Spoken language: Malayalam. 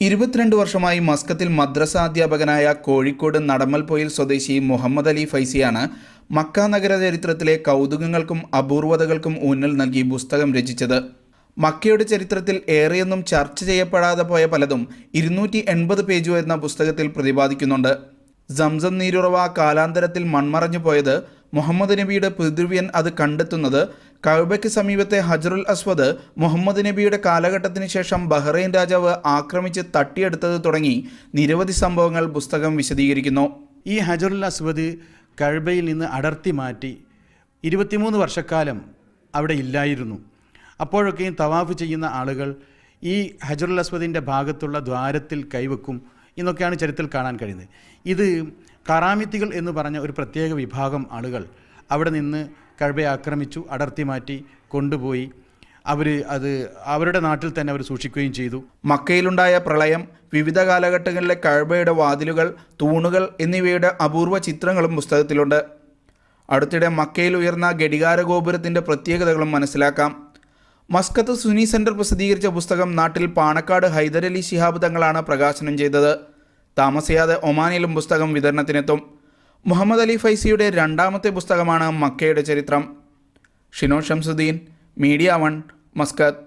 22 വർഷമായി മസ്കത്തിൽ മദ്രസ അധ്യാപകനായ കോഴിക്കോട് നടമ്മൽപൊയിൽ സ്വദേശി മുഹമ്മദ് അലി ഫൈസിയാണ് മക്ക നഗര ചരിത്രത്തിലെ കൗതുകങ്ങൾക്കും അപൂർവതകൾക്കും ഊന്നൽ നൽകി പുസ്തകം രചിച്ചത്. മക്കയുടെ ചരിത്രത്തിൽ ഏറെയൊന്നും ചർച്ച ചെയ്യപ്പെടാതെ പോയ പലതും 280 പേജ് വരുന്ന പുസ്തകത്തിൽ പ്രതിപാദിക്കുന്നുണ്ട്. സംസം നീരുറവ കാലാന്തരത്തിൽ മൺമറഞ്ഞു പോയത്, മുഹമ്മദ് നബിയുടെ പിതൃവ്യൻ അത് കണ്ടെത്തുന്നത്, കഅബയ്ക്ക് സമീപത്തെ ഹജറുൽ അസ്വദ് മുഹമ്മദ് നബിയുടെ കാലഘട്ടത്തിന് ശേഷം ബഹ്റൈൻ രാജാവ് ആക്രമിച്ച് തട്ടിയെടുത്തത് തുടങ്ങി നിരവധി സംഭവങ്ങൾ പുസ്തകം വിശദീകരിക്കുന്നു. ഈ ഹജറുൽ അസ്വദ് കഅബയിൽ നിന്ന് അടർത്തി മാറ്റി 23 വർഷക്കാലം അവിടെ ഇല്ലായിരുന്നു. അപ്പോഴൊക്കെയും തവാഫ് ചെയ്യുന്ന ആളുകൾ ഈ ഹജറുൽ അസ്വദിൻ്റെ ഭാഗത്തുള്ള ദ്വാരത്തിൽ കൈവെക്കും എന്നൊക്കെയാണ് ചരിത്രത്തിൽ കാണാൻ കഴിയുന്നത്. ഇത് കറാമിത്തികൾ എന്ന് പറഞ്ഞ ഒരു പ്രത്യേക വിഭാഗം ആളുകൾ അവിടെ നിന്ന് കഅബയെ ആക്രമിച്ചു, അടർത്തി മാറ്റി കൊണ്ടുപോയി അവരുടെ നാട്ടിൽ തന്നെ അവർ സൂക്ഷിക്കുകയും ചെയ്തു. മക്കയിലുണ്ടായ പ്രളയം, വിവിധ കാലഘട്ടങ്ങളിലെ കഅബയുടെ വാതിലുകൾ, തൂണുകൾ എന്നിവയുടെ അപൂർവ ചിത്രങ്ങളും പുസ്തകത്തിലുണ്ട്. അടുത്തിടെ മക്കയിൽ ഉയർന്ന ഘടികാര ഗോപുരത്തിൻ്റെ പ്രത്യേകതകളും മനസ്സിലാക്കാം. മസ്കത്ത് സുന്നി സെൻറ്റർ പ്രസിദ്ധീകരിച്ച പുസ്തകം നാട്ടിൽ പാണക്കാട് ഹൈദരലി ശിഹാബ് തങ്ങളാണ് പ്രകാശനം ചെയ്തത്. താമസിയാതെ ഒമാനിലും പുസ്തകം വിതരണത്തിനെത്തും. മുഹമ്മദ് അലി ഫൈസിയുടെ രണ്ടാമത്തെ പുസ്തകമാണ് മക്കയുടെ ചരിത്രം. Shino Shamsuddin, media 1, Muscat.